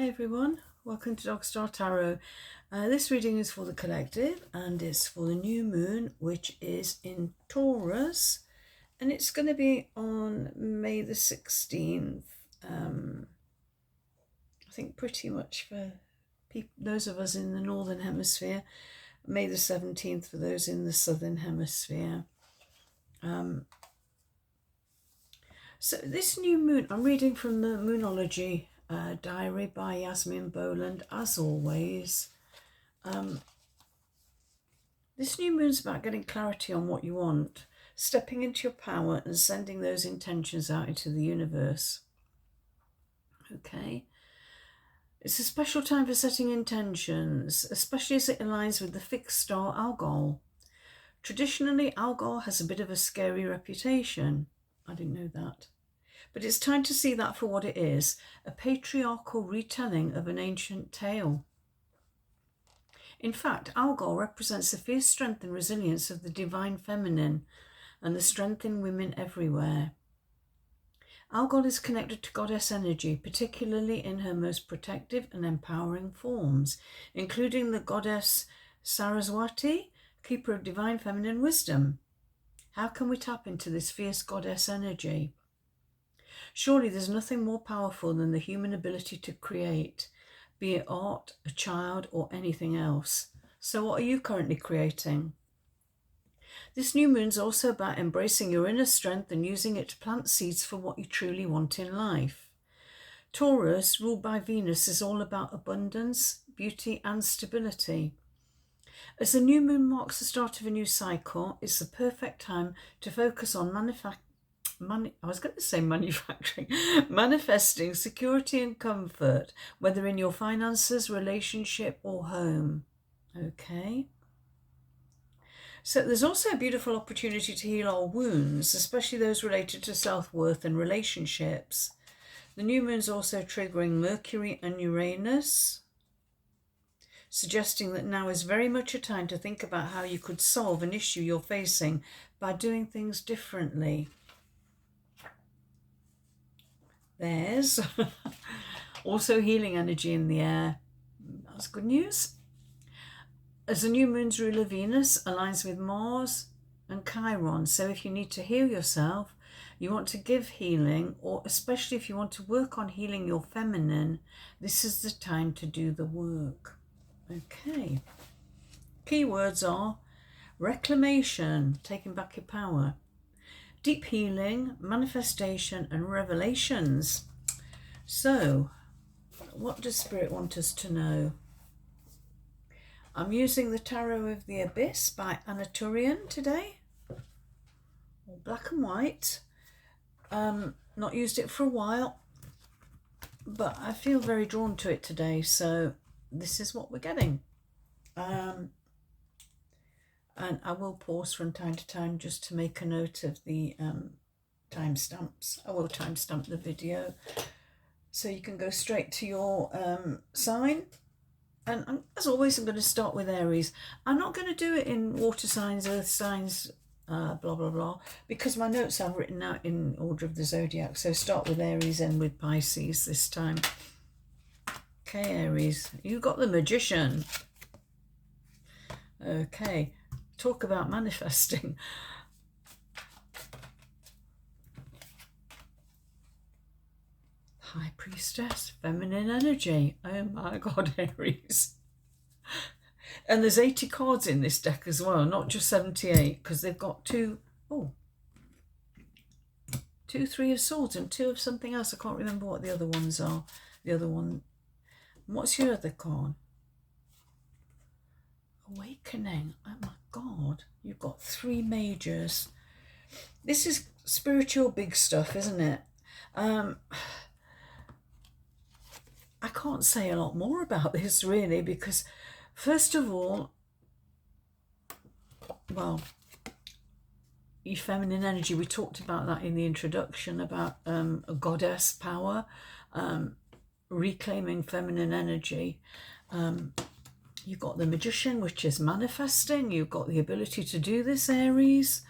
Hi everyone, welcome to Dog Star Tarot. This reading is for the collective and it's for the new moon, which is in Taurus, and it's going to be on May the 16th. I think pretty much for those of us in the Northern Hemisphere, May the 17th for those in the Southern Hemisphere. So this new moon, I'm reading from the Moonology Diary by Yasmin Boland, as always. This new moon's about getting clarity on what you want, stepping into your power and sending those intentions out into the universe. Okay. It's a special time for setting intentions, especially as it aligns with the fixed star Algol. Traditionally, Algol has a bit of a scary reputation. I didn't know that. But it's time to see that for what it is, a patriarchal retelling of an ancient tale. In fact, Algol represents the fierce strength and resilience of the divine feminine and the strength in women everywhere. Algol is connected to goddess energy, particularly in her most protective and empowering forms, including the goddess Saraswati, keeper of divine feminine wisdom. How can we tap into this fierce goddess energy? Surely there's nothing more powerful than the human ability to create, be it art, a child, or anything else. So what are you currently creating? This new moon's also about embracing your inner strength and using it to plant seeds for what you truly want in life. Taurus, ruled by Venus, is all about abundance, beauty, and stability. As the new moon marks the start of a new cycle, it's the perfect time to focus on manifesting security and comfort, whether in your finances, relationship, or home. Okay. So there's also a beautiful opportunity to heal our wounds, especially those related to self-worth and relationships. The new moon's also triggering Mercury and Uranus, suggesting that now is very much a time to think about how you could solve an issue you're facing by doing things differently. There's also healing energy in the air. That's good news. As the new moon's ruler Venus aligns with Mars and Chiron, so if you need to heal yourself, you want to give healing, or especially if you want to work on healing your feminine, this is the time to do the work. Okay. Keywords are reclamation, taking back your power, deep healing, manifestation, and revelations. So, what does Spirit want us to know? I'm using the Tarot of the Abyss by Anna Turian today. Black and white. Not used it for a while, but I feel very drawn to it today, so this is what we're getting. And I will pause from time to time just to make a note of the timestamps. I will timestamp the video so you can go straight to your sign. And as always, I'm going to start with Aries. I'm not going to do it in water signs, earth signs, blah, blah, blah, because my notes I've written out in order of the zodiac. So start with Aries and with Pisces this time. Okay, Aries, you got the Magician. Okay, talk about manifesting. High Priestess, feminine energy. Oh my God, Aries. And there's 80 cards in this deck as well, not just 78, because they've got two, Three of Swords and two of something else. I can't remember what the other ones are. The other one, what's your other card? Awakening. Oh my God, you've got three majors. This is spiritual big stuff, isn't it? I can't say a lot more about this really, because first of all, well, your feminine energy, we talked about that in the introduction, about a goddess power, reclaiming feminine energy. You've got the Magician, which is manifesting. You've got the ability to do this, Aries.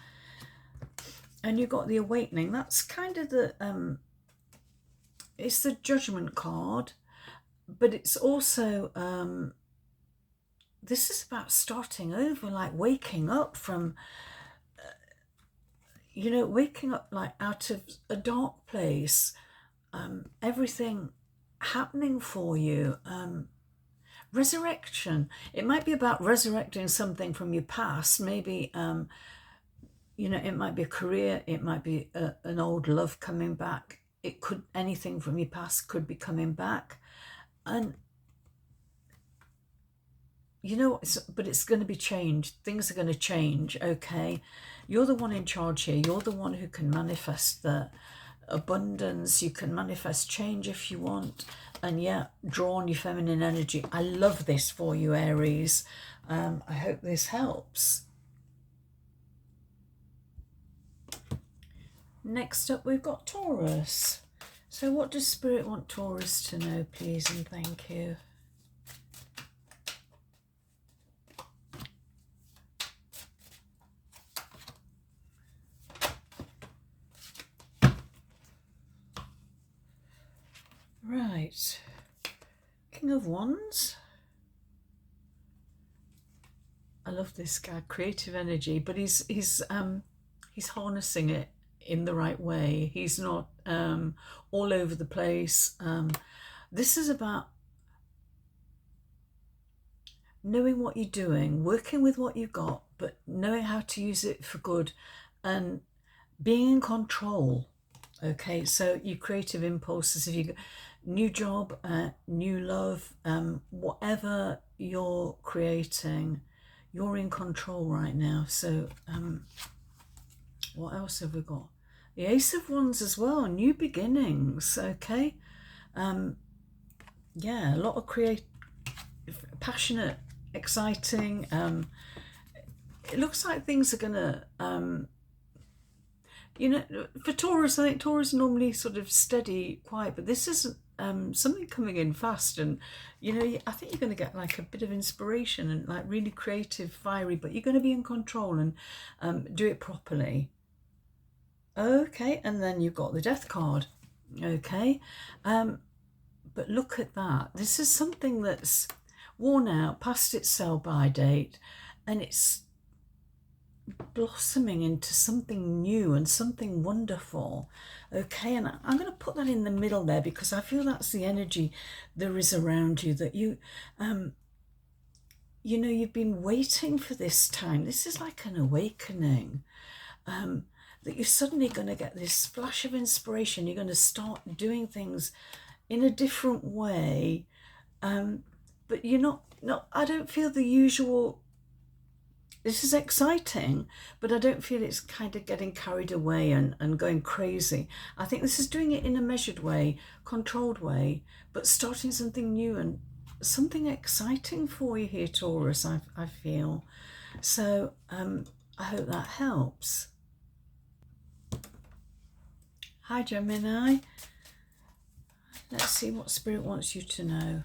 And you've got the Awakening. That's kind of the, it's the Judgment card. but it's also, this is about starting over, like waking up from, you know, waking up like out of a dark place, everything happening for you, resurrection. It might be about resurrecting something from your past, maybe, you know, it might be a career, it might be an old love coming back, it could, anything from your past could be coming back. And you know, but it's going to be changed. Things are going to change, okay? You're the one in charge here. You're the one who can manifest the abundance. You can manifest change if you want. And yeah, draw on your feminine energy. I love this for you, Aries. I hope this helps. Next up, we've got Taurus. So what does Spirit want Taurus to know, please, and thank you? Right, King of Wands. I love this guy, creative energy, but he's harnessing it in the right way. He's not all over the place. This is about knowing what you're doing, working with what you've got, but knowing how to use it for good and being in control. Okay, so your creative impulses, if you new job, new love, whatever you're creating, you're in control right now. So what else have we got? The Ace of Wands as well, new beginnings. Okay, yeah, a lot of passionate, exciting. It looks like things are gonna you know, for Taurus, I think Taurus is normally sort of steady, quiet, but this is something coming in fast. And, you know, I think you're going to get like a bit of inspiration and like really creative, fiery, but you're going to be in control and do it properly. Okay, and then you've got the Death card. Okay, but look at that. This is something that's worn out, past its sell-by date, and it's blossoming into something new and something wonderful. Okay, and I'm going to put that in the middle there because I feel that's the energy there is around you, that you you know, you've been waiting for this time. This is like an awakening, that you're suddenly going to get this flash of inspiration. You're going to start doing things in a different way, but you're not I don't feel the usual. This is exciting, but I don't feel it's kind of getting carried away and going crazy. I think this is doing it in a measured way, controlled way, but starting something new and something exciting for you here, Taurus, I feel. So I hope that helps. Hi, Gemini. Let's see what Spirit wants you to know.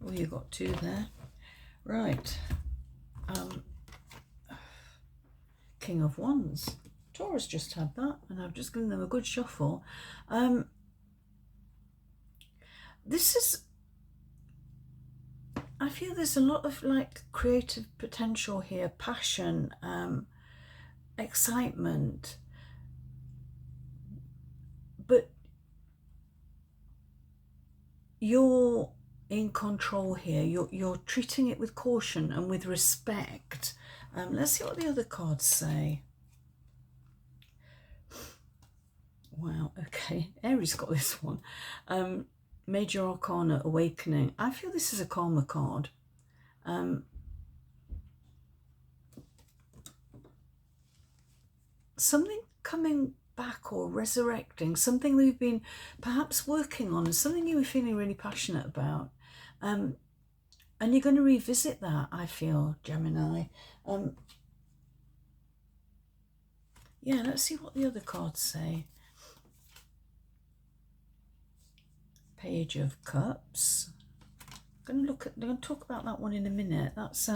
Oh, you got two there. Right. King of Wands. Taurus just had that, and I've just given them a good shuffle. This is, I feel there's a lot of like creative potential here, passion, excitement, but you're in control here. You're treating it with caution and with respect. Let's see what the other cards say. Wow, okay, Aries got this one. Major Arcana, Awakening. I feel this is a karma card. Something coming back or resurrecting, something that you've been perhaps working on, something you were feeling really passionate about. And you're going to revisit that, I feel, Gemini. Yeah, let's see what the other cards say. Page of Cups. I'm going to talk about that one in a minute. That's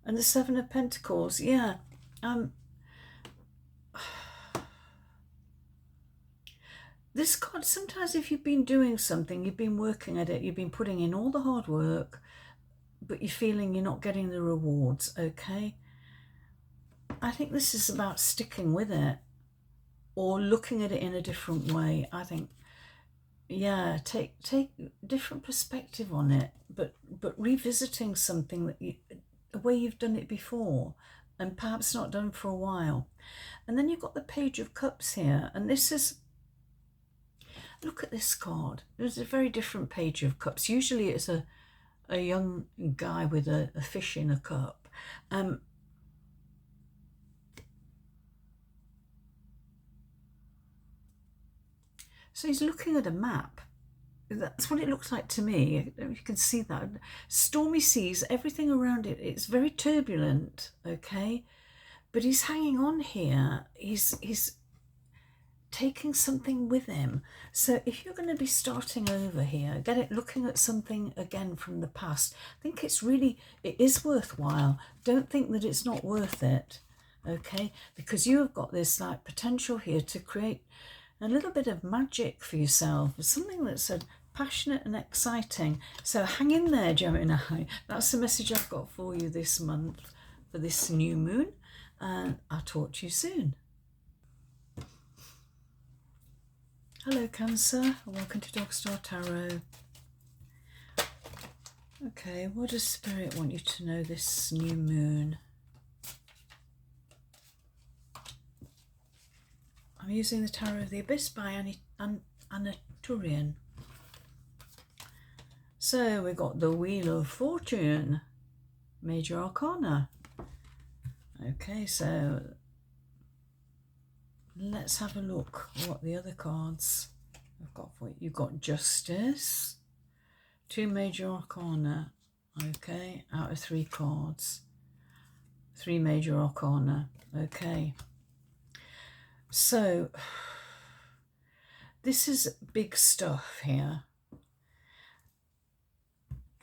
And the Seven of Pentacles, yeah. This card, sometimes if you've been doing something, you've been working at it, you've been putting in all the hard work, but you're feeling you're not getting the rewards, okay? I think this is about sticking with it or looking at it in a different way. I think, yeah, take different perspective on it, but revisiting something that the way you've done it before and perhaps not done for a while. And then you've got the Page of Cups here, and this is, look at this card. There's a very different Page of Cups. Usually it's a young guy with a fish in a cup. So he's looking at a map. That's what it looks like to me. You can see that. Stormy seas, everything around it, it's very turbulent, okay? But he's hanging on here. He's taking something with him. So if you're going to be starting over here, looking at something again from the past, I think it is worthwhile. Don't think that it's not worth it, okay? Because you have got this like potential here to create a little bit of magic for yourself, something that's passionate and exciting. So hang in there, Gemini. That's the message I've got for you this month for this new moon, and I'll talk to you soon. Hello Cancer, and welcome to Dog Star Tarot. Okay, what does Spirit want you to know this new moon? I'm using the Tarot of the Abyss by Anaturian. So we've got the Wheel of Fortune, Major Arcana. Okay, so let's have a look what the other cards I've got for you. You've got Justice, 2 Major Arcana, okay, out of 3 cards. 3 Major Arcana, okay. So, this is big stuff here.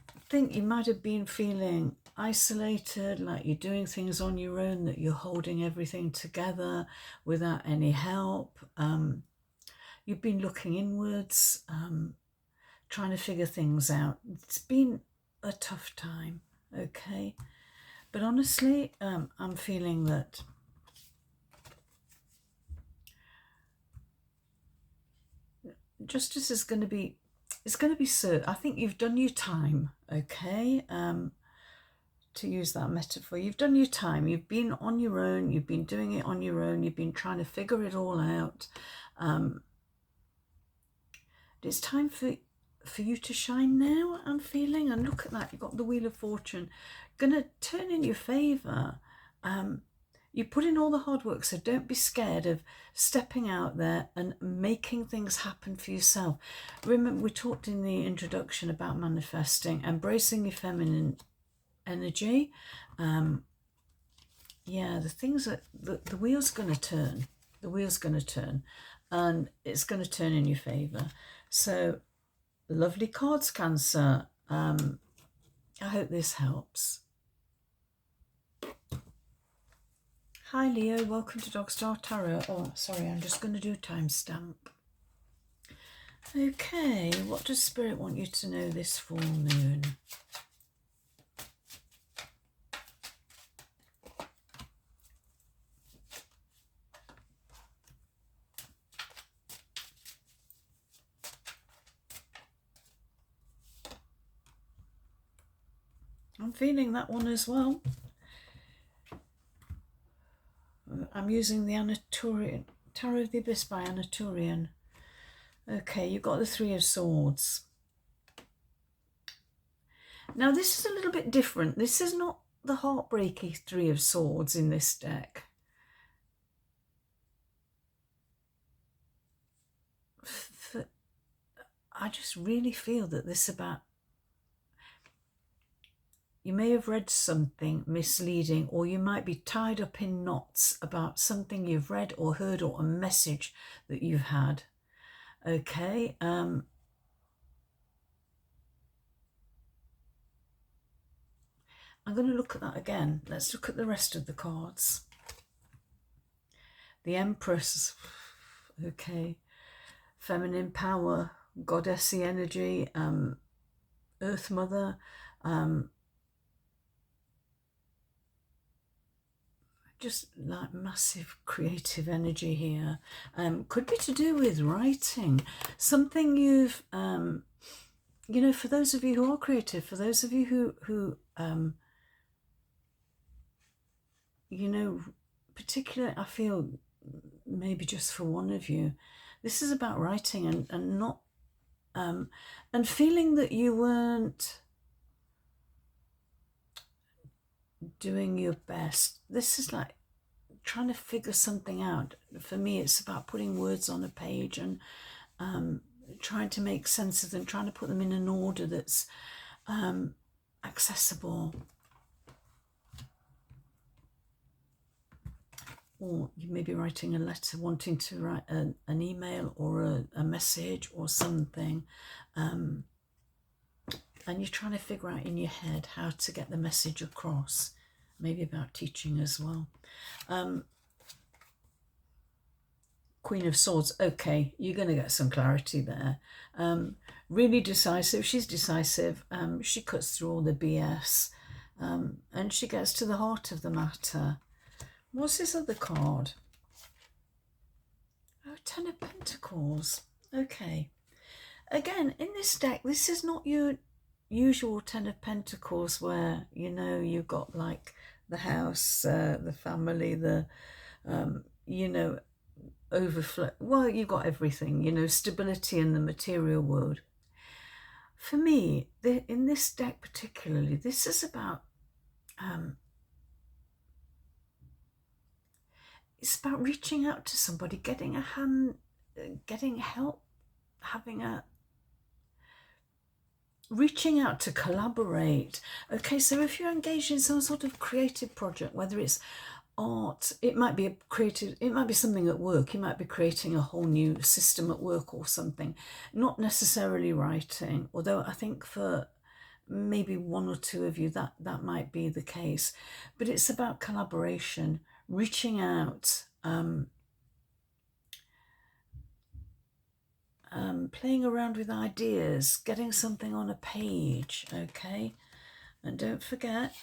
I think you might have been feeling isolated, like you're doing things on your own, that you're holding everything together without any help. You've been looking inwards, trying to figure things out. It's been a tough time, okay? But honestly, I'm feeling that justice is going to be, it's going to be certain. I think you've done your time, okay? To use that metaphor, you've done your time. You've been on your own. You've been doing it on your own. You've been trying to figure it all out. It's time for you to shine now, I'm feeling. And look at that. You've got the Wheel of Fortune. Going to turn in your favour. You put in all the hard work, so don't be scared of stepping out there and making things happen for yourself. Remember, we talked in the introduction about manifesting, embracing your feminine energy. Yeah, the things that the wheel's going to turn. The wheel's going to turn, and it's going to turn in your favour. So, lovely cards, Cancer. I hope this helps. Hi Leo, welcome to Dog Star Tarot. Oh, sorry, I'm just going to do a timestamp. Okay, what does Spirit want you to know this full moon? I'm feeling that one as well. I'm using the Anaturian, Tarot of the Abyss by Anaturian. Okay, you've got the 3 of Swords. Now this is a little bit different. This is not the heartbreaky 3 of Swords in this deck. I just really feel that this is about, you may have read something misleading, or you might be tied up in knots about something you've read or heard, or a message that you've had. Okay. I'm going to look at that again. Let's look at the rest of the cards. The Empress. Okay. Feminine power, goddessy energy, Earth Mother, just like massive creative energy here. Could be to do with writing, something you've, you know, for those of you who are creative, for those of you who you know, particularly, I feel maybe just for one of you, this is about writing and not, and feeling that you weren't doing your best. This is like trying to figure something out. For me, it's about putting words on a page and trying to make sense of them, trying to put them in an order that's accessible. Or you may be writing a letter, wanting to write an email or a message or something. And you're trying to figure out in your head how to get the message across. Maybe about teaching as well. Queen of Swords. Okay, you're going to get some clarity there. Really decisive. She's decisive. She cuts through all the BS. And she gets to the heart of the matter. What's this other card? Oh, Ten of Pentacles. Okay. Again, in this deck, this is not your usual Ten of Pentacles where, you know, you've got like the house, the family, the, you know, overflow. Well, you've got everything, you know, stability in the material world. For me, in this deck particularly, this is about, it's about reaching out to somebody, getting a hand, getting help, reaching out to collaborate. Okay, so if you're engaged in some sort of creative project, whether it's art, it might be it might be something at work. You might be creating a whole new system at work or something, not necessarily writing, although I think for maybe one or two of you that might be the case. But it's about collaboration, reaching out, playing around with ideas, getting something on a page. Okay, and don't forget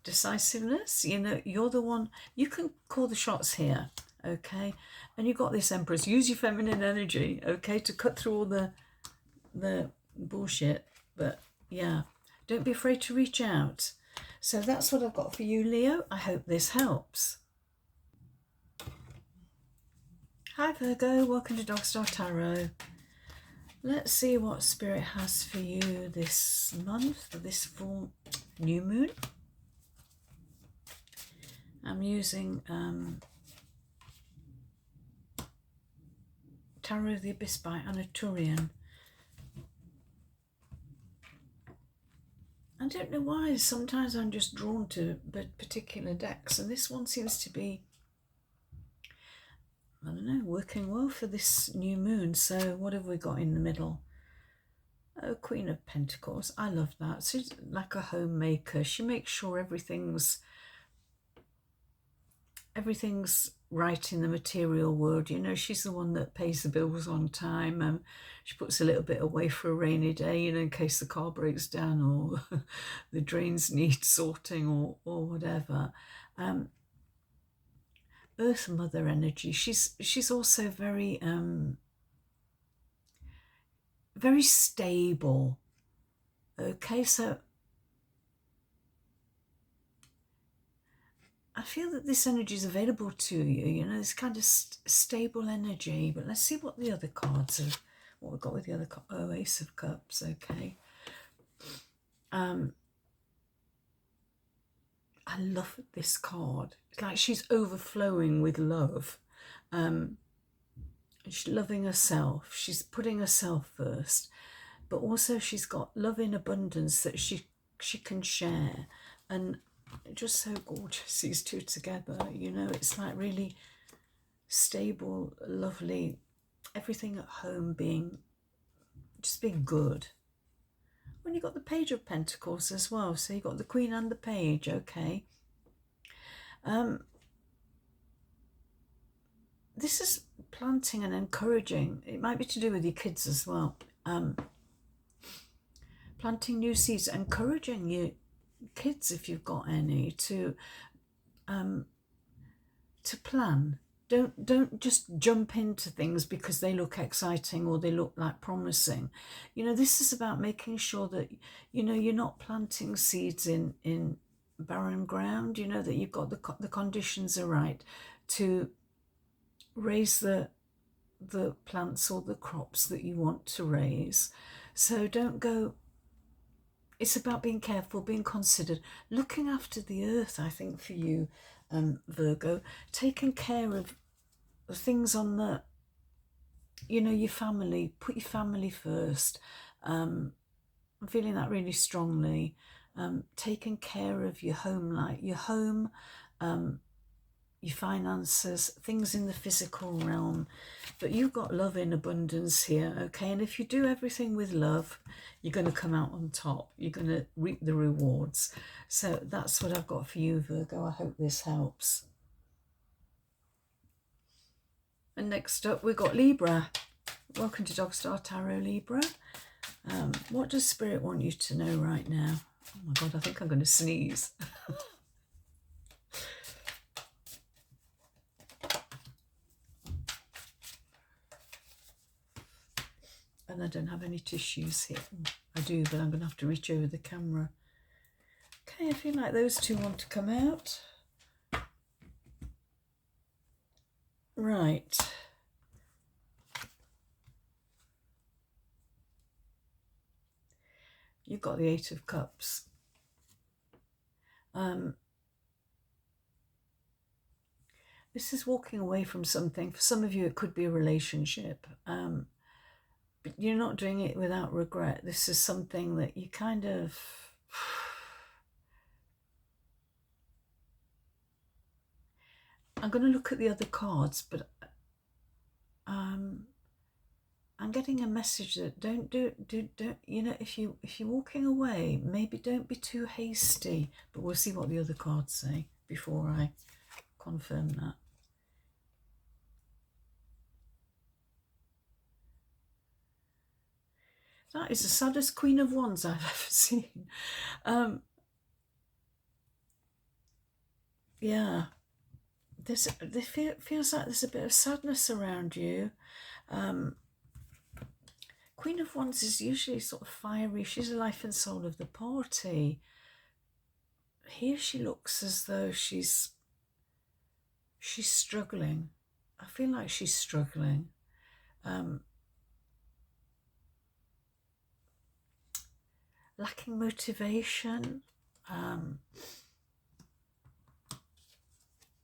decisiveness. You know, you're the one, you can call the shots here. Okay, and you've got this Empress. Use your feminine energy, okay, to cut through all the bullshit. But yeah, don't be afraid to reach out. So that's what I've got for you, Leo. I hope this helps. Hi Virgo, welcome to Dog Star Tarot. Let's see what Spirit has for you this month, for this full new moon. I'm using Tarot of the Abyss by Anna Turian. I don't know why, sometimes I'm just drawn to particular decks, and this one seems to be, I don't know, working well for this new moon. So what have we got in the middle? Oh, Queen of Pentacles. I love that. She's like a homemaker. She makes sure everything's right in the material world. You know, she's the one that pays the bills on time. She puts a little bit away for a rainy day, you know, in case the car breaks down or the drains need sorting or whatever. Earth Mother energy. She's also very very stable. Okay, so I feel that this energy is available to you. You know, this kind of stable energy. But let's see what the other cards are. What we've got with the other card. Oh, Ace of Cups. Okay. I love this card. It's like she's overflowing with love. She's loving herself. She's putting herself first. But also she's got love in abundance that she can share. And just so gorgeous, these two together. You know, it's like really stable, lovely. Everything at home being good. When you've got the Page of Pentacles as well, so you've got the Queen and the Page, okay. This is planting and encouraging. It might be to do with your kids as well. Planting new seeds, encouraging your kids, if you've got any, to plan. Don't just jump into things because they look exciting or they look like promising. You know, this is about making sure that, you know, you're not planting seeds in barren ground. You know, that you've got the conditions are right to raise the plants or the crops that you want to raise. So don't go. It's about being careful, being considered, looking after the earth, I think, for you, Virgo, taking care of things on the, you know, your family. Put your family first. I'm feeling that really strongly. Taking care of your home, like your home, your finances, things in the physical realm. But you've got love in abundance here, okay? And if you do everything with love, you're going to come out on top. You're going to reap the rewards. So that's what I've got for you, Virgo. I hope this helps. And next up, we've got Libra. Welcome to Dog Star Tarot, Libra. What does Spirit want you to know right now? Oh my God, I think I'm going to sneeze. And I don't have any tissues here. I do, but I'm going to have to reach over the camera. Okay, I feel like those two want to come out. Right. You've got the Eight of Cups. This is walking away from something. For some of you, it could be a relationship. But you're not doing it without regret. This is something that you kind of... I'm going to look at the other cards, but I'm getting a message that don't, you know, if you're walking away, maybe don't be too hasty. But we'll see what the other cards say before I confirm that. That is the saddest Queen of Wands I've ever seen. Yeah, feels like there's a bit of sadness around you. Queen of Wands is usually sort of fiery. She's the life and soul of the party. Here she looks as though she's struggling. I feel like she's struggling. Lacking motivation.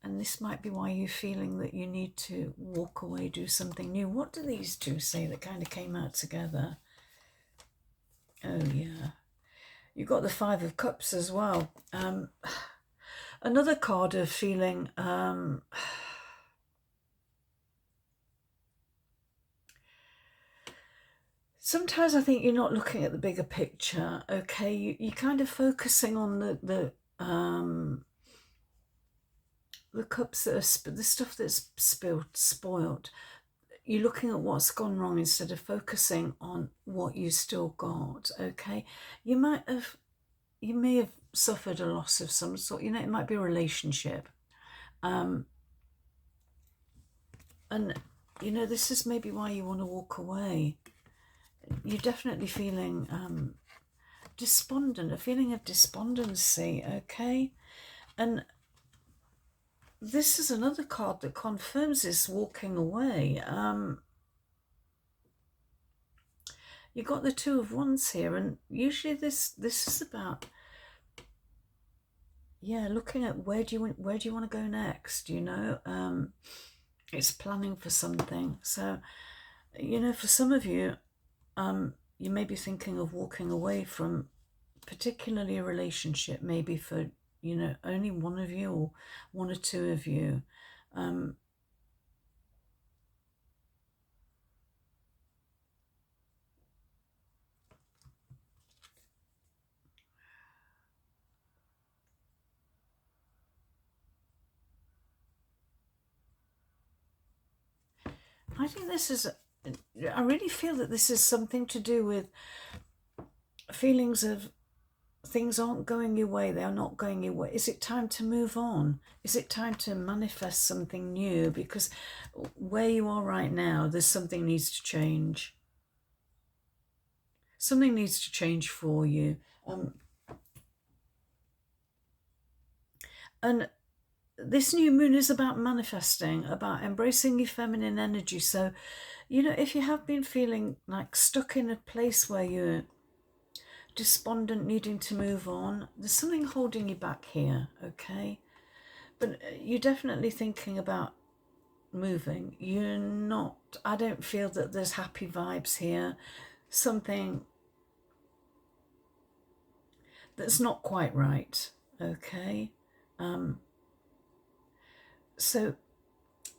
And this might be why you're feeling that you need to walk away, do something new. What do these two say that kind of came out together? Oh, yeah. You've got the Five of Cups as well. Another card of feeling... sometimes I think you're not looking at the bigger picture, okay? You're kind of focusing on the cups that are the stuff that's spoiled. You're looking at what's gone wrong instead of focusing on what you still got, okay? You may have suffered a loss of some sort. You know, it might be a relationship. And, you know, this is maybe why you want to walk away. You're definitely feeling despondent, a feeling of despondency, okay? And this is another card that confirms this walking away. You've got the Two of Wands here, and usually this is about, yeah, looking at where do you want to go next, you know? It's planning for something. So, you know, for some of you, you may be thinking of walking away from particularly a relationship, maybe for, you know, only one of you or one or two of you. I think this is, I really feel that this is something to do with feelings of things aren't going your way, they are not going your way. Is it time to move on? Is it time to manifest something new? Because where you are right now, there's something needs to change. Something needs to change for you. And this new moon is about manifesting, about embracing your feminine energy. So, you know, if you have been feeling like stuck in a place where you're despondent, needing to move on, there's something holding you back here, okay? But you're definitely thinking about moving. You're not, I don't feel that there's happy vibes here. Something that's not quite right, okay? So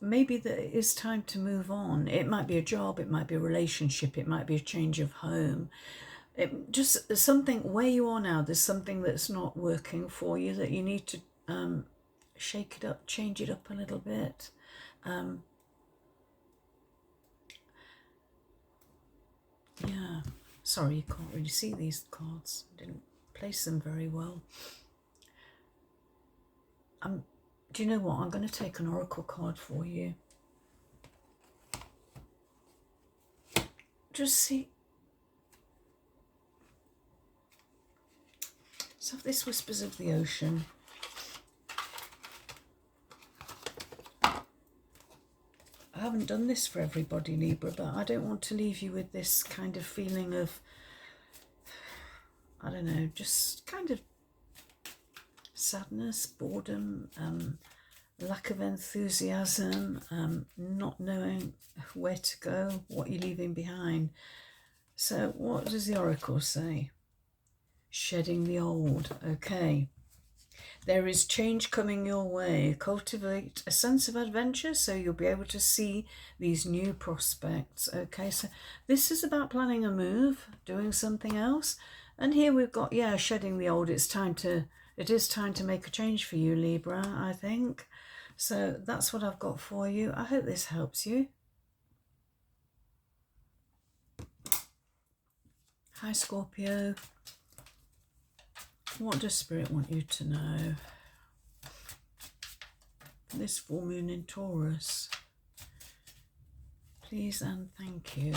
maybe that it is time to move on. It might be a job, it might be a relationship, it might be a change of home. It just something where you are now, there's something that's not working for you that you need to shake it up, change it up a little bit. Yeah, sorry, you can't really see these cards. I didn't place them very well. Do you know what? I'm going to take an oracle card for you. Just see. So this Whispers of the Ocean. I haven't done this for everybody, Libra, but I don't want to leave you with this kind of feeling of, I don't know, just kind of sadness, boredom, lack of enthusiasm, not knowing where to go, what you're leaving behind. So what does the oracle say? Shedding the old. Okay. There is change coming your way. Cultivate a sense of adventure so you'll be able to see these new prospects. Okay, so this is about planning a move, doing something else. And here we've got, yeah, shedding the old. It is time to make a change for you, Libra, I think. So that's what I've got for you. I hope this helps you. Hi, Scorpio. What does Spirit want you to know? This full moon in Taurus. Please and thank you.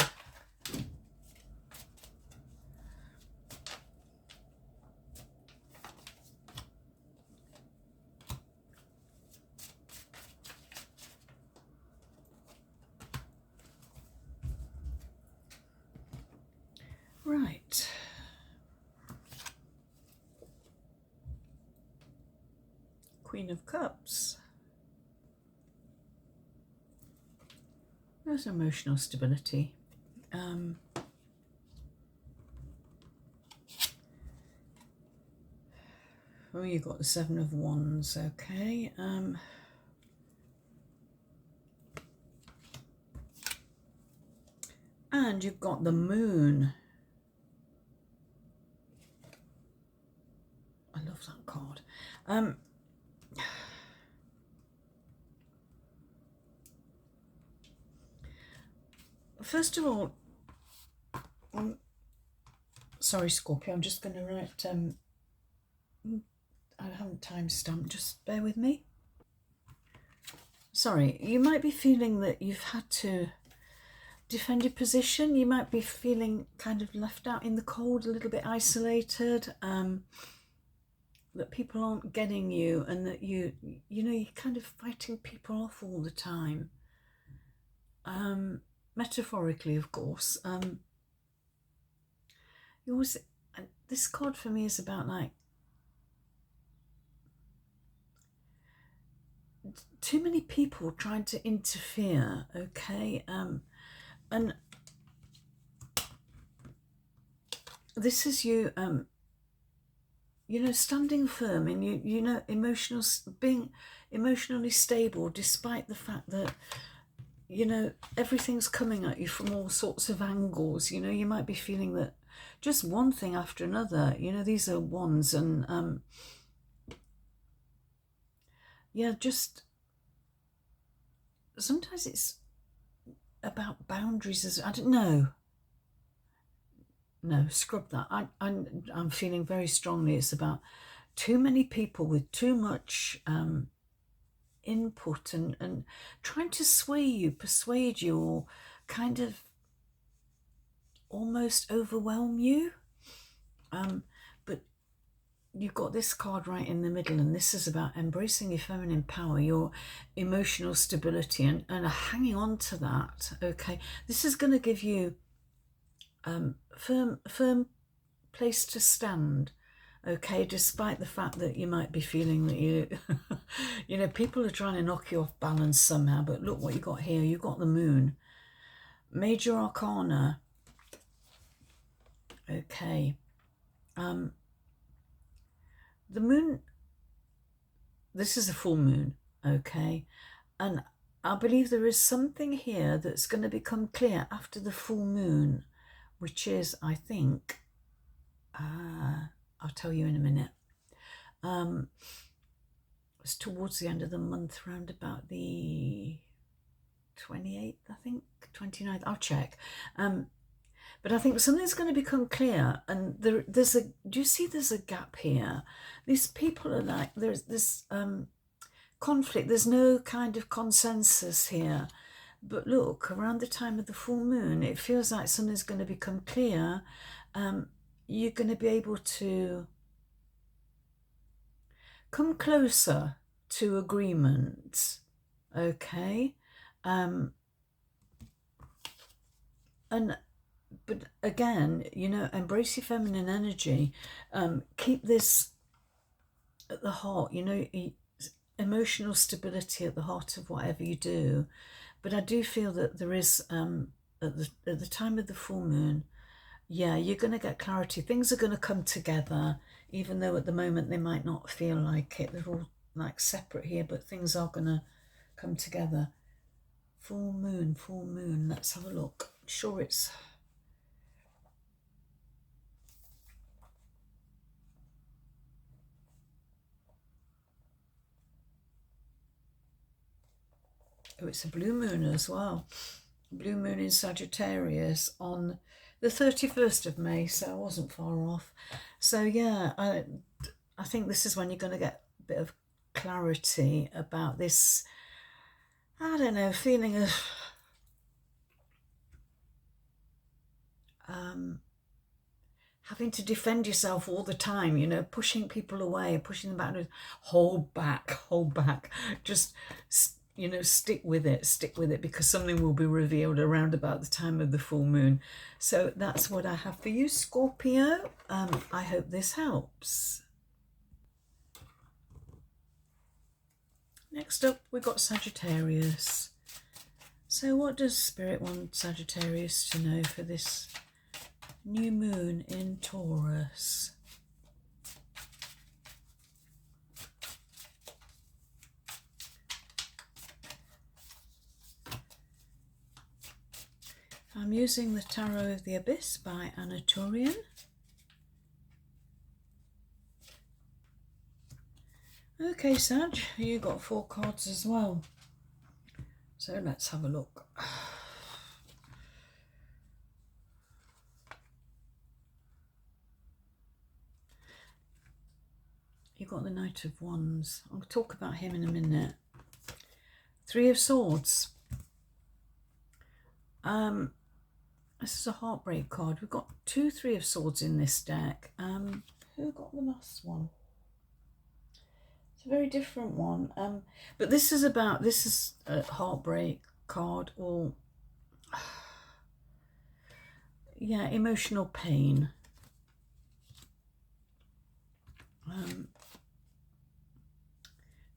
Right. Queen of Cups. There's emotional stability. Oh, you've got the Seven of Wands, okay. And you've got the Moon. I love that card. First of all, sorry, Scorpio, I'm just going to write, I haven't time-stamped, just bear with me. Sorry, you might be feeling that you've had to defend your position. You might be feeling kind of left out in the cold, a little bit isolated, that people aren't getting you, and that you know, you're kind of fighting people off all the time. Metaphorically, of course. You always, this card for me is about like too many people trying to interfere, okay? And this is you, you know, standing firm and you know, being emotionally stable despite the fact that, you know, everything's coming at you from all sorts of angles. You know, you might be feeling that just one thing after another, you know, these are wands, and yeah, just sometimes it's about boundaries as I don't know. No, scrub that. I'm feeling very strongly it's about too many people with too much input and trying to sway you, persuade you, or kind of almost overwhelm you. But you've got this card right in the middle, and this is about embracing your feminine power, your emotional stability, and hanging on to that. Okay, this is going to give you firm place to stand. Okay, despite the fact that you might be feeling that you know, people are trying to knock you off balance somehow. But look what you got here. You've got the moon, major arcana. Okay, the moon. This is a full moon. Okay, and I believe there is something here that's going to become clear after the full moon, which is, I think, I'll tell you in a minute. It's towards the end of the month, round about the 28th, I think, 29th. I'll check. But I think something's going to become clear, and there's a. Do you see? There's a gap here. These people are like there's this conflict. There's no kind of consensus here. But look, around the time of the full moon, it feels like something's going to become clear. You're going to be able to come closer to agreement, okay? But again, you know, embrace your feminine energy. Keep this at the heart, you know, emotional stability at the heart of whatever you do. But I do feel that there is, at the time of the full moon, yeah, you're going to get clarity. Things are going to come together, even though at the moment they might not feel like it. They're all like separate here, but things are going to come together. Full moon, full moon. Let's have a look. I'm sure it's... Oh, it's a blue moon as well. Blue moon in Sagittarius on the 31st of May, so I wasn't far off. So yeah, I think this is when you're going to get a bit of clarity about this, I don't know, feeling of having to defend yourself all the time, you know, pushing people away, pushing them back. Hold back. Just, you know, stick with it, because something will be revealed around about the time of the full moon. So that's what I have for you, Scorpio. I hope this helps. Next up, we've got Sagittarius. So what does Spirit want Sagittarius to know for this new moon in Taurus? I'm using the Tarot of the Abyss by Anna Turian. Okay, Sag, you got 4 cards as well. So let's have a look. You got the Knight of Wands. I'll talk about him in a minute. 3 of Swords. This is a heartbreak card. We've got 2 3 of Swords in this deck. Who got the last one? It's a very different one. But this is a heartbreak card, or yeah, emotional pain.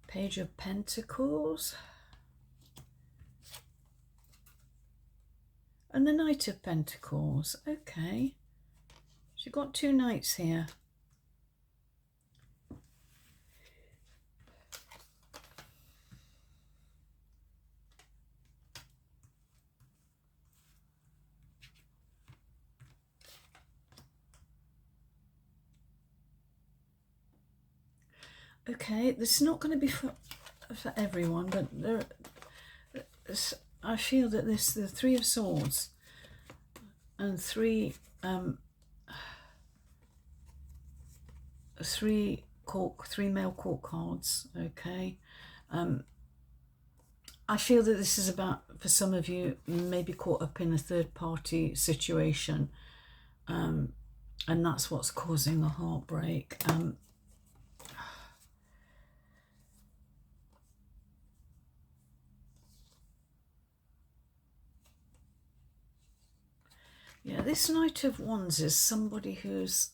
Page of Pentacles. And the Knight of Pentacles. Okay. So you've got 2 knights here. Okay, this is not going to be for everyone, but I feel that the Three of Swords and three male court cards, okay. I feel that this is about, for some of you, maybe caught up in a third-party situation, and that's what's causing the heartbreak. Yeah, this Knight of Wands is somebody who's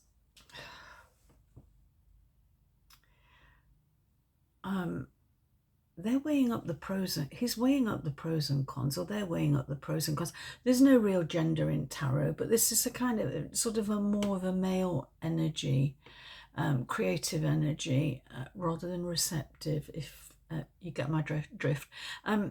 they're weighing up the pros and he's weighing up the pros and cons, or they're weighing up the pros and cons. There's no real gender in tarot, but this is a kind of sort of a more of a male energy, creative energy, rather than receptive, if you get my drift. But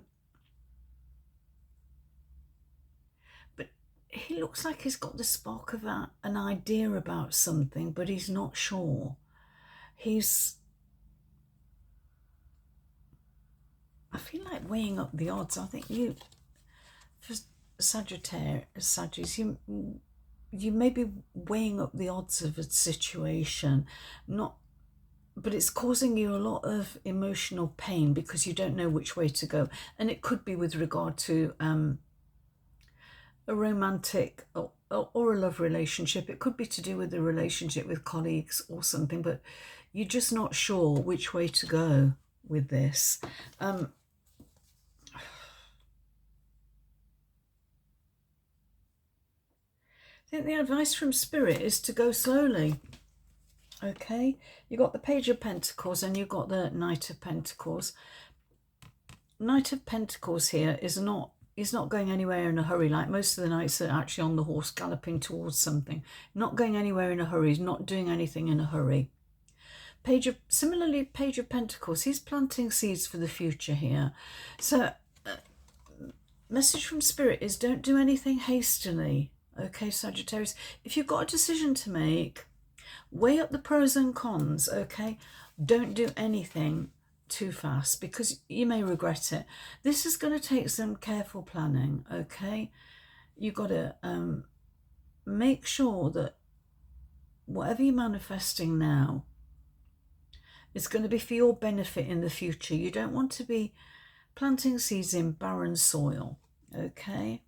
he looks like he's got the spark of an idea about something, but he's not sure. I feel like weighing up the odds. I think for Sagittarius, you may be weighing up the odds of a situation, but it's causing you a lot of emotional pain because you don't know which way to go. And it could be with regard to a romantic or a love relationship. It could be to do with a relationship with colleagues or something, but you're just not sure which way to go with this. I think the advice from Spirit is to go slowly. Okay, you got the Page of Pentacles and you've got the Knight of Pentacles. Knight of Pentacles here is not going anywhere in a hurry. Like most of the knights are actually on the horse galloping towards something. Not going anywhere in a hurry. He's not doing anything in a hurry. Similarly, Page of Pentacles, he's planting seeds for the future here. So message from Spirit is don't do anything hastily. Okay, Sagittarius, if you've got a decision to make, weigh up the pros and cons, okay? Don't do anything too fast because you may regret it. This is going to take some careful planning, okay? You've got to make sure that whatever you're manifesting now is going to be for your benefit in the future. You don't want to be planting seeds in barren soil, okay?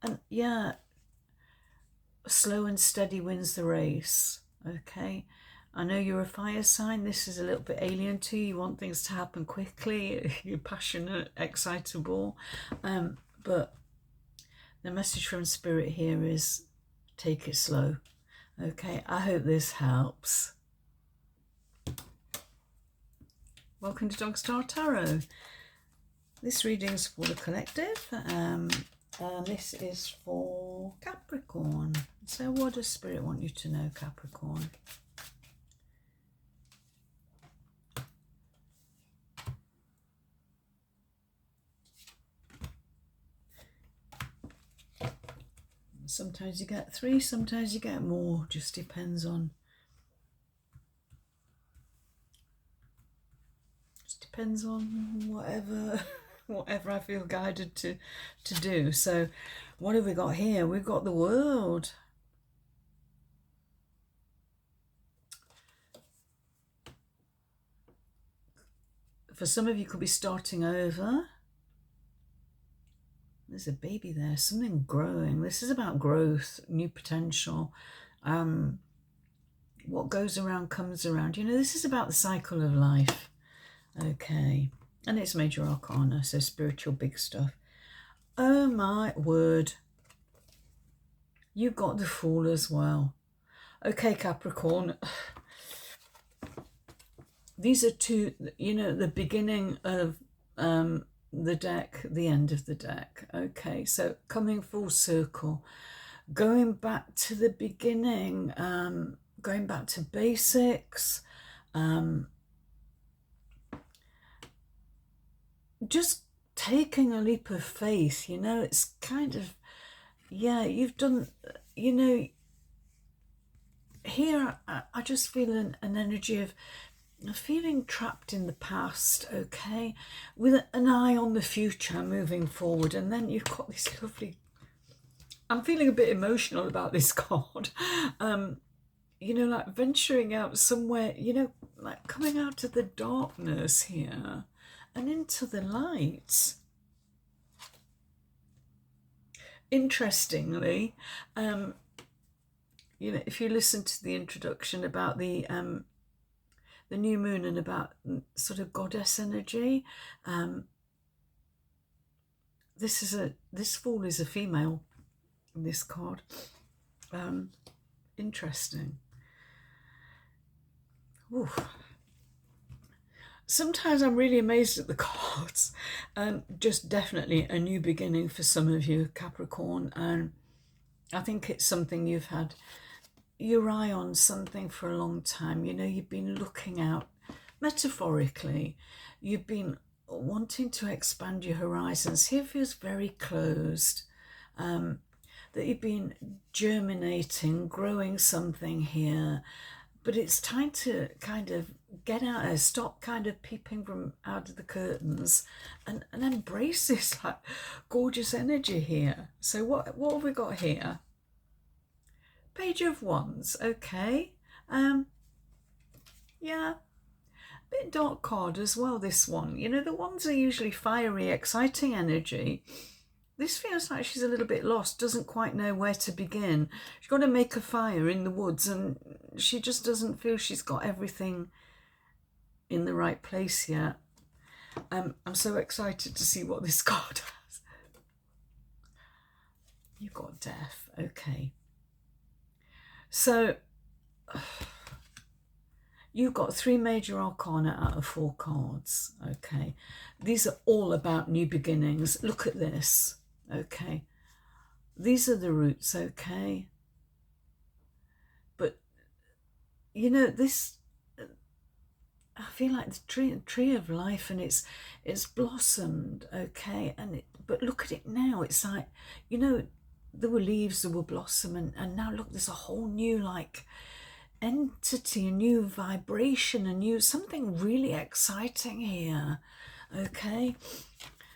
And yeah, slow and steady wins the race, okay? I know you're a fire sign. This is a little bit alien to you. You want things to happen quickly. You're passionate, excitable. But the message from Spirit here is take it slow, okay? I hope this helps. Welcome to Dog Star Tarot. This reading's for the collective. This is for Capricorn. So what does Spirit want you to know, Capricorn? Sometimes you get 3, sometimes you get more. Just depends on whatever I feel guided to do. So what have we got here? We've got the World. For some of you, could be starting over. There's a baby there, something growing. This is about growth, new potential. What goes around comes around. You know, this is about the cycle of life. Okay. And it's major arcana, so spiritual big stuff. Oh my word. You've got the Fool as well. Okay, Capricorn. These are two, you know, the beginning of the deck, the end of the deck. Okay, so coming full circle, going back to the beginning, going back to basics, just taking a leap of faith. You know, it's kind of, yeah, you've done, you know, here I just feel an energy of feeling trapped in the past, okay, with an eye on the future moving forward. And then you've got this lovely, I'm feeling a bit emotional about this card. You know, like venturing out somewhere, you know, like coming out of the darkness here and into the light. Interestingly, you know, if you listen to the introduction about the new moon and about sort of goddess energy, this fool is a female in this card. Interesting. Ooh. Sometimes I'm really amazed at the cards, and just definitely a new beginning for some of you, Capricorn. And I think it's something you've had your eye on, something for a long time. You know, you've been looking out, metaphorically, you've been wanting to expand your horizons. Here feels very closed, that you've been germinating, growing something here, but it's time to kind of get out there, stop kind of peeping from out of the curtains, and embrace this like gorgeous energy here. So what have we got here? Page of Wands, okay. Yeah, a bit dark card as well, this one. You know, the wands are usually fiery, exciting energy. This feels like she's a little bit lost, doesn't quite know where to begin. She's got to make a fire in the woods, and she just doesn't feel she's got everything in the right place yet. I'm so excited to see what this card has. You've got Death, okay. So you've got 3 major arcana out of 4 cards, okay. These are all about new beginnings. Look at this, okay. These are the roots, okay. But, you know, this, I feel like the tree of life, and it's blossomed, okay. But look at it now. It's like, you know, there were leaves, there were blossom, and now look, there's a whole new like entity, a new vibration, a new something really exciting here, okay.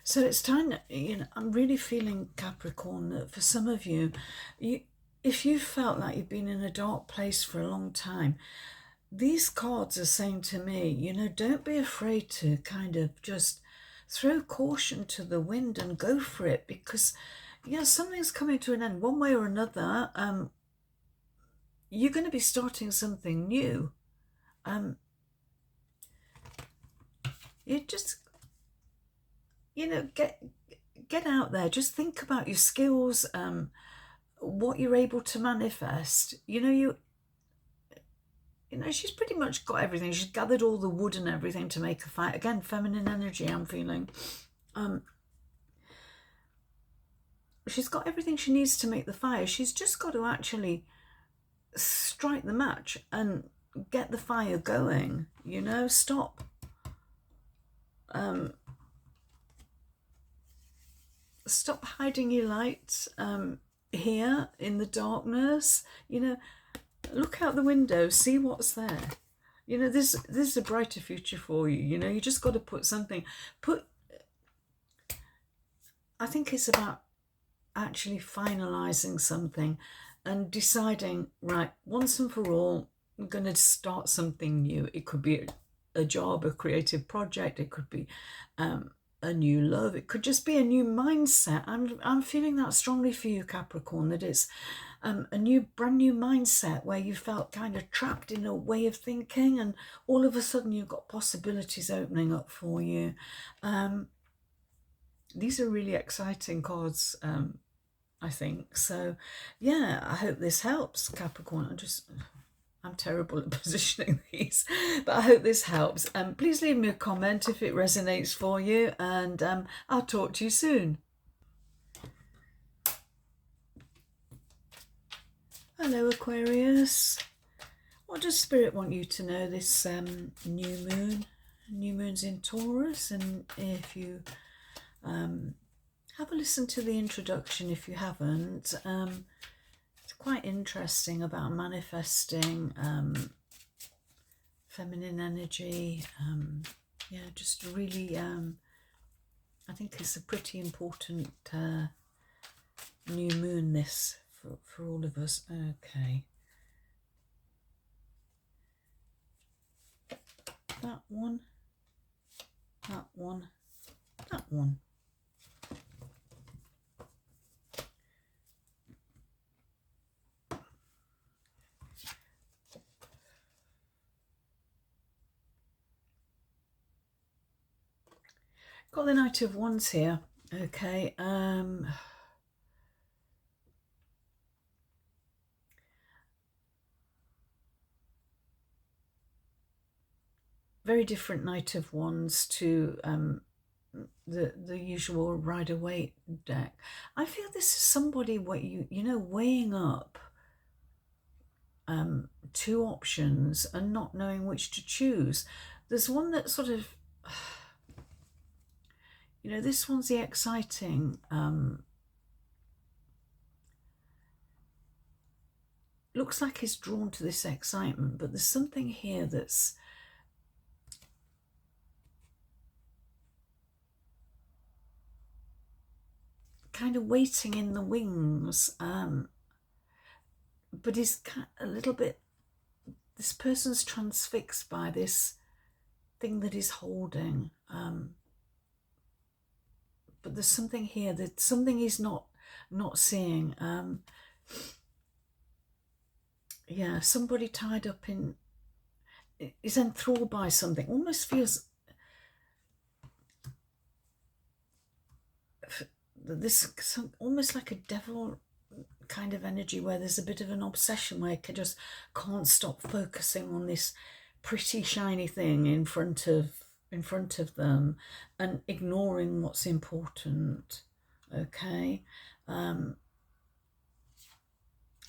So it's time, you know, I'm really feeling, Capricorn, that for some of you, if you felt like you've been in a dark place for a long time, these cards are saying to me, you know, don't be afraid to kind of just throw caution to the wind and go for it, because, yeah, something's coming to an end one way or another. You're going to be starting something new. You just, you know, get out there. Just think about your skills, what you're able to manifest. You know, she's pretty much got everything. She's gathered all the wood and everything to make a fire. Again, feminine energy, I'm feeling. She's got everything she needs to make the fire. She's just got to actually strike the match and get the fire going, you know. Stop hiding your light here in the darkness. You know, look out the window, see what's there. You know, this is a brighter future for you. You know, you just got to I think it's about actually finalizing something and deciding, right, once and for all, I'm going to start something new. It could be a job, a creative project. It could be a new love. It could just be a new mindset. I'm feeling that strongly for you, Capricorn, that it's a brand new mindset where you felt kind of trapped in a way of thinking, and all of a sudden you've got possibilities opening up for you. These are really exciting cards, I think. So, yeah, I hope this helps, Capricorn. I'm terrible at positioning these, but I hope this helps. Please leave me a comment if it resonates for you, and I'll talk to you soon. Hello, Aquarius. What does Spirit want you to know this new moon? New moon's in Taurus, and if you have a listen to the introduction if you haven't. It's quite interesting about manifesting feminine energy. Yeah, just really, I think it's a pretty important new moon, this, for all of us. Okay. That one, that one, that one. Got the Knight of Wands here. Okay. Very different Knight of Wands to the usual Rider-Waite deck. I feel this is somebody weighing up two options and not knowing which to choose. There's one that sort of, this one's the exciting. Looks like he's drawn to this excitement, but there's something here that's kind of waiting in the wings, but he's a little bit, this person's transfixed by this thing that he's holding, but there's something here, that something he's not seeing. Yeah, somebody tied up in, is enthralled by something, almost feels this almost like a devil kind of energy, where there's a bit of an obsession, where you just can't stop focusing on this pretty shiny thing in front of them and ignoring what's important. Okay.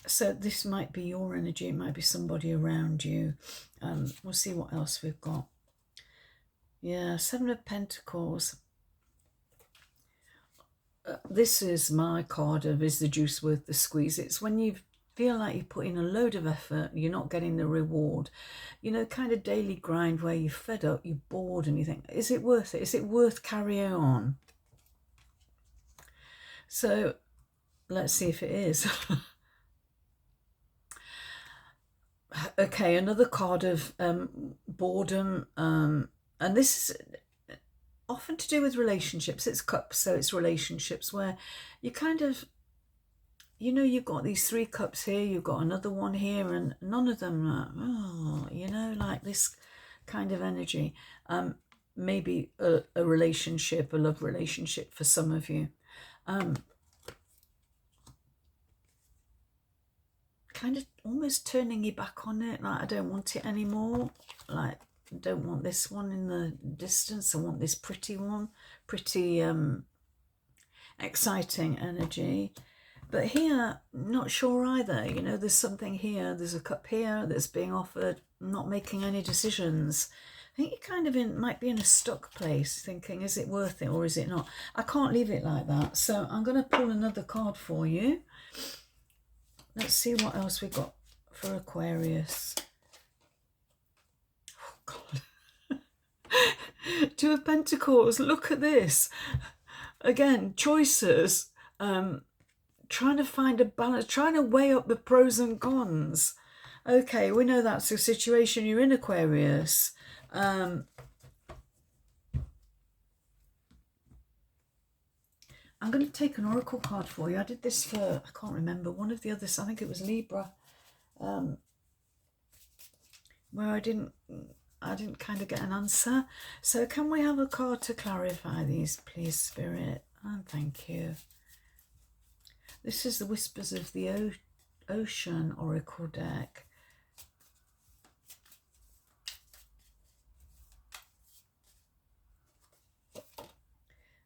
So this might be your energy, it might be somebody around you. We'll see what else we've got. Yeah, Seven of Pentacles. This is my card of, is the juice worth the squeeze? It's when you feel like you put in a load of effort, you're not getting the reward. Kind of daily grind where you're fed up, you're bored, and you think, is it worth it? Is it worth carrying on? So let's see if it is. Okay, another card of boredom, and this is often to do with relationships. It's cups, so it's relationships where you kind of, you've got these three cups here, you've got another one here, and none of them are, like this kind of energy. Maybe a relationship, a love relationship for some of you. Kind of almost turning your back on it, like, I don't want it anymore, like, I don't want this one in the distance, I want this pretty one, pretty exciting energy. But here, not sure either, there's something here, there's a cup here that's being offered, not making any decisions. I think you kind of might be in a stuck place, thinking, is it worth it or is it not? I can't leave it like that, so I'm going to pull another card for you. Let's see what else we've got for Aquarius. Oh, God. Two of Pentacles. Look at this. Again, choices. Trying to find a balance. Trying to weigh up the pros and cons. Okay, we know that's the situation you're in, Aquarius. I'm going to take an oracle card for you. I did this for, I can't remember, one of the others. I think it was Libra, where I didn't kind of get an answer. So can we have a card to clarify these, please, Spirit? And thank you. This is the Whispers of the Ocean oracle deck.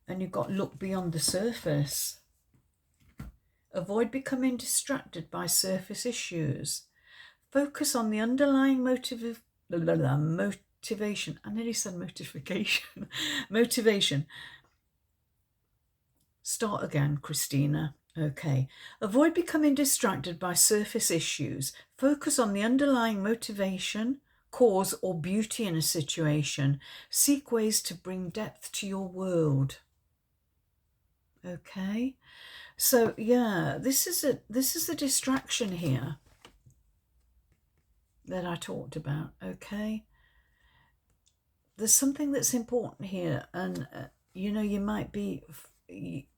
And you've got look beyond the surface. Avoid becoming distracted by surface issues. Focus on the underlying motivation. I nearly said motivation. Motivation. Start again, Christina. Okay. Avoid becoming distracted by surface issues. Focus on the underlying motivation cause or beauty in a situation. Seek ways to bring depth to your world. Okay, so yeah, this is a distraction here that I talked about. Okay, there's something that's important here, and you know, you might be,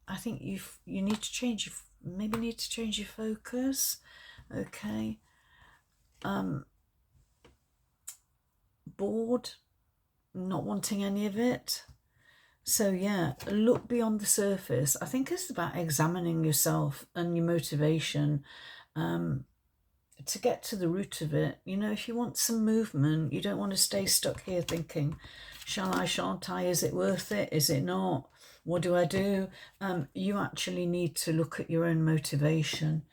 I think you need to change your, maybe need to change your focus. Okay, bored, not wanting any of it. So yeah, look beyond the surface. I think it's about examining yourself and your motivation to get to the root of it. You know, if you want some movement, you don't want to stay stuck here thinking, shall I, shan't I, is it worth it, is it not, what do I do? You actually need to look at your own motivation.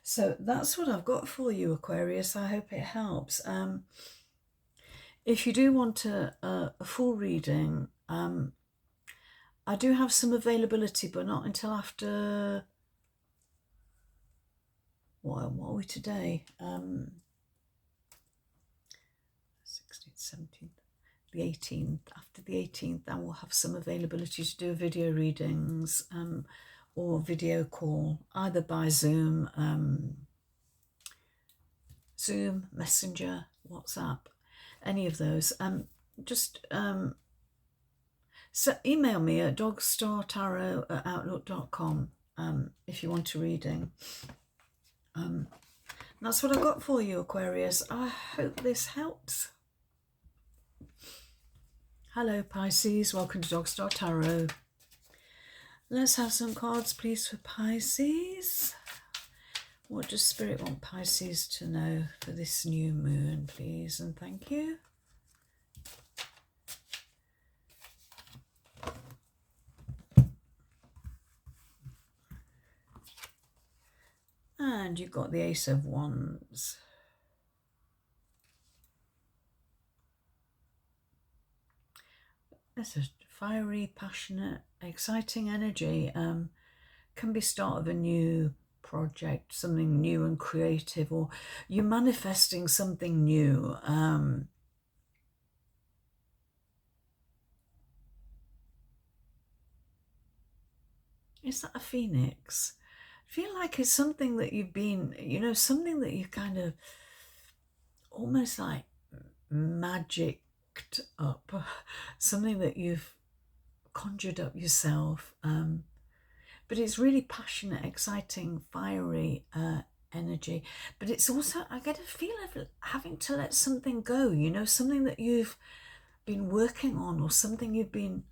So that's what I've got for you, Aquarius. I hope it helps. If you do want a full reading, I do have some availability, but not until after, what are we today? 16th, 17th, the 18th. After the 18th, I will have some availability to do video readings or video call, either by Zoom, Messenger, WhatsApp, any of those. So email me at dogstartarot@outlook.com if you want a reading. That's what I got for you, Aquarius. I hope this helps. Hello, Pisces. Welcome to Dogstar Tarot. Let's have some cards, please, for Pisces. What does Spirit want Pisces to know for this new moon, please? And thank you. And you've got the Ace of Wands. There's a fiery, passionate, exciting energy. Can be start of a new project, something new and creative, or you're manifesting something new. Is that a phoenix? I feel like it's something that you've been, you know, something that you kind of almost like magicked up, something that you've conjured up yourself. But it's really passionate, exciting, fiery energy. But it's also, I get a feel of having to let something go, you know, something that you've been working on, or something you've been,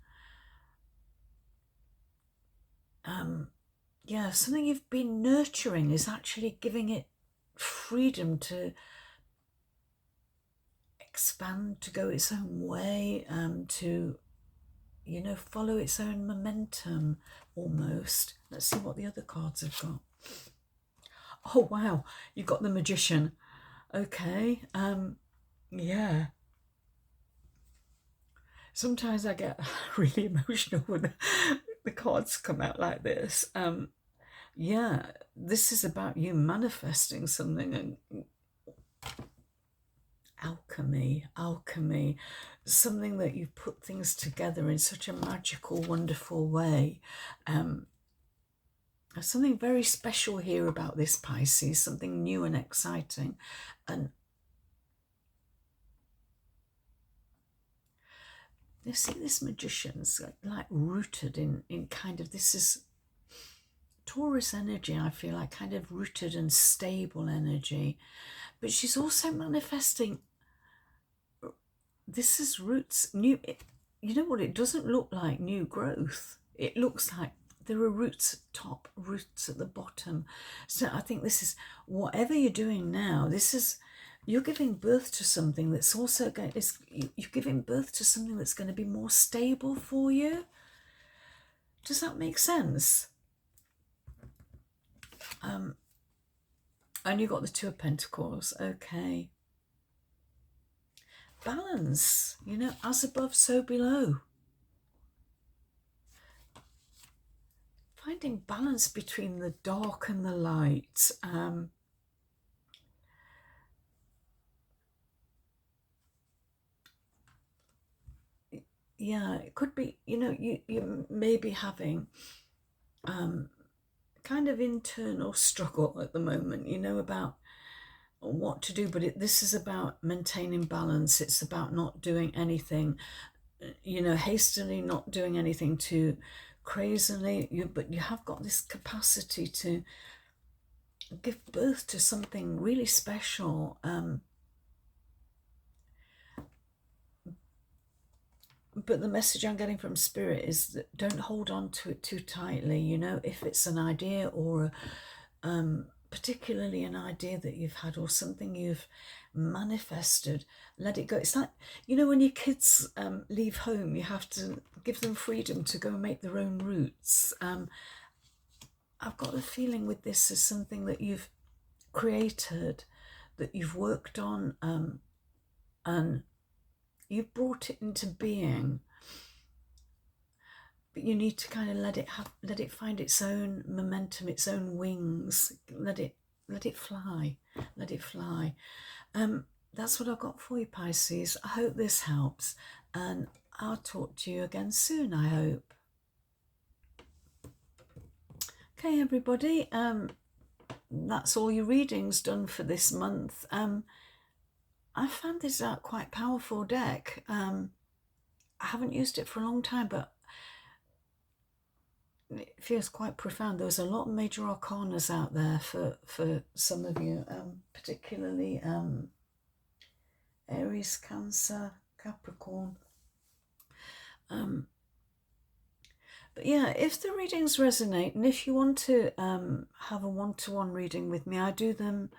something you've been nurturing is actually giving it freedom to expand, to go its own way, to, you know, follow its own momentum almost. Let's see what the other cards have got. Oh, wow, you've got the Magician. Okay, yeah. Sometimes I get really emotional when the cards come out like this. Yeah, this is about you manifesting something, and alchemy, something that you put things together in such a magical, wonderful way. There's something very special here about this, Pisces, something new and exciting. And you see this Magician's like rooted in kind of, this is Taurus energy, I feel like, kind of rooted and stable energy. But she's also manifesting, this is roots, new, you know what, it doesn't look like new growth. It looks like there are roots at top, roots at the bottom. So I think this is, whatever you're doing now, this is, you're giving birth to something that's also going, you're giving birth to something that's going to be more stable for you. Does that make sense? And you've got the Two of Pentacles. Okay. Balance, you know, as above, so below. Finding balance between the dark and the light. yeah, it could be, you know, you may be having kind of internal struggle at the moment, you know, about what to do, but this is about maintaining balance. It's about not doing anything, you know, hastily, not doing anything too crazily, but you have got this capacity to give birth to something really special. But the message I'm getting from Spirit is that don't hold on to it too tightly. You know, if it's an idea or particularly an idea that you've had or something you've manifested, let it go. It's like, you know, when your kids leave home, you have to give them freedom to go and make their own routes. I've got a feeling with this as something that you've created, that you've worked on, and you've brought it into being, but you need to kind of let it find its own momentum, its own wings. Let it fly. Let it fly. That's what I've got for you, Pisces. I hope this helps, and I'll talk to you again soon, I hope. Okay, everybody. That's all your readings done for this month. I found this out quite powerful deck. I haven't used it for a long time, but it feels quite profound. There's a lot of major arcanas out there for some of you, particularly Aries, Cancer, Capricorn. But yeah, if the readings resonate, and if you want to have a one-to-one reading with me, I do them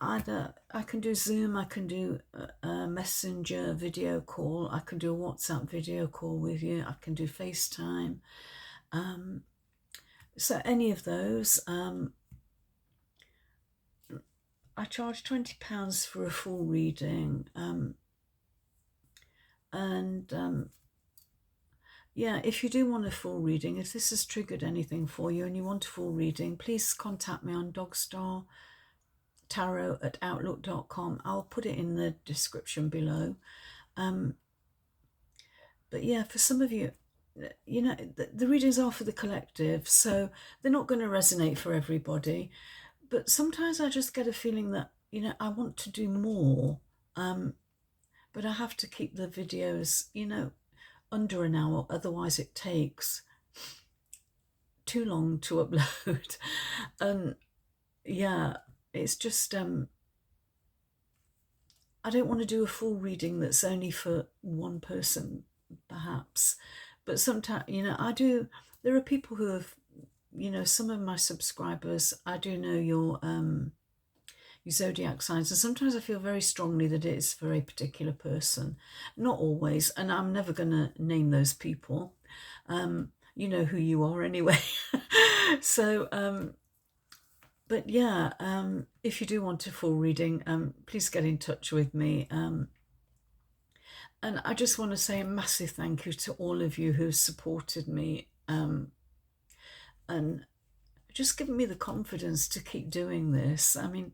either, I can do Zoom, I can do a Messenger video call, I can do a WhatsApp video call with you, I can do FaceTime. So any of those. I charge £20 for a full reading. Yeah, if you do want a full reading, if this has triggered anything for you and you want a full reading, please contact me on dogstartarot@outlook.com. I'll put it in the description below. But yeah, for some of you, you know, the readings are for the collective, so they're not going to resonate for everybody. But sometimes I just get a feeling that, you know, I want to do more, but I have to keep the videos, you know, under an hour, otherwise it takes too long to upload. And yeah, it's just I don't want to do a full reading that's only for one person, perhaps. But sometimes, you know, there are people who have, you know, some of my subscribers, I do know your zodiac signs, and sometimes I feel very strongly that it is for a particular person. Not always, and I'm never going to name those people. You know who you are anyway. So, but yeah, if you do want a full reading, please get in touch with me. And I just want to say a massive thank you to all of you who supported me, and just given me the confidence to keep doing this. I mean,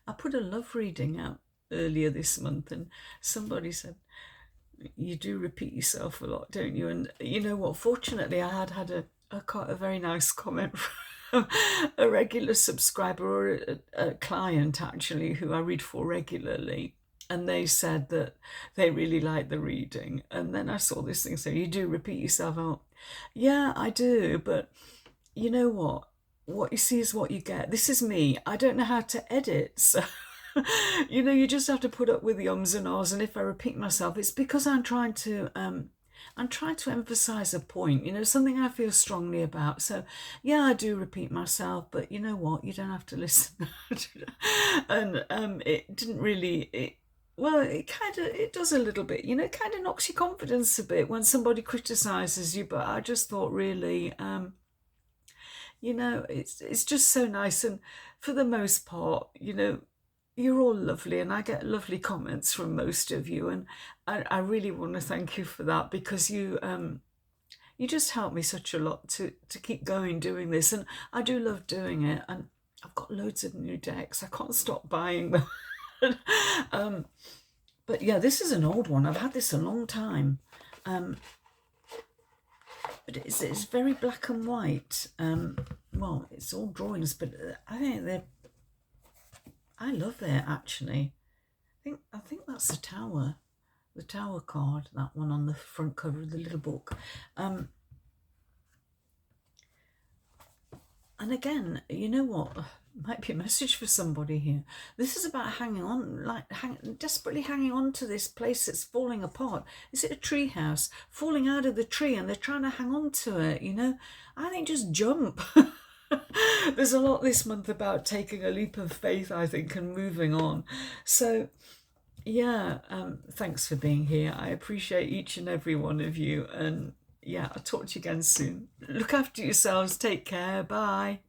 I put a love reading out earlier this month, and somebody said, you do repeat yourself a lot, don't you? And you know what, fortunately I had a very nice comment from a regular subscriber, or a client actually, who I read for regularly, and they said that they really liked the reading. And then I saw this thing, so you do repeat yourself out. Yeah, I do, but you know what you see is what you get. This is me. I don't know how to edit, so you know, you just have to put up with the ums and ahs. And if I repeat myself, it's because I'm trying to emphasize a point, you know, something I feel strongly about. So yeah, I do repeat myself, but you know what, you don't have to listen. And it didn't really, well, it does a little bit, you know, it kind of knocks your confidence a bit when somebody criticizes you. But I just thought, really, you know, it's just so nice. And for the most part, you know, you're all lovely, and I get lovely comments from most of you, and I really want to thank you for that, because you just help me such a lot to keep going doing this. And I do love doing it, and I've got loads of new decks. I can't stop buying them. But yeah, this is an old one. I've had this a long time. But it's very black and white. Well, it's all drawings, but I think I love it, actually. I think that's the Tower card, that one on the front cover of the little book. And again, you know what? Might be a message for somebody here. This is about hanging on, like desperately hanging on to this place that's falling apart. Is it a tree house falling out of the tree and they're trying to hang on to it? You know, I think just jump. There's a lot this month about taking a leap of faith, I think, and moving on. So yeah, thanks for being here. I appreciate each and every one of you, and yeah, I'll talk to you again soon. Look after yourselves. Take care. Bye.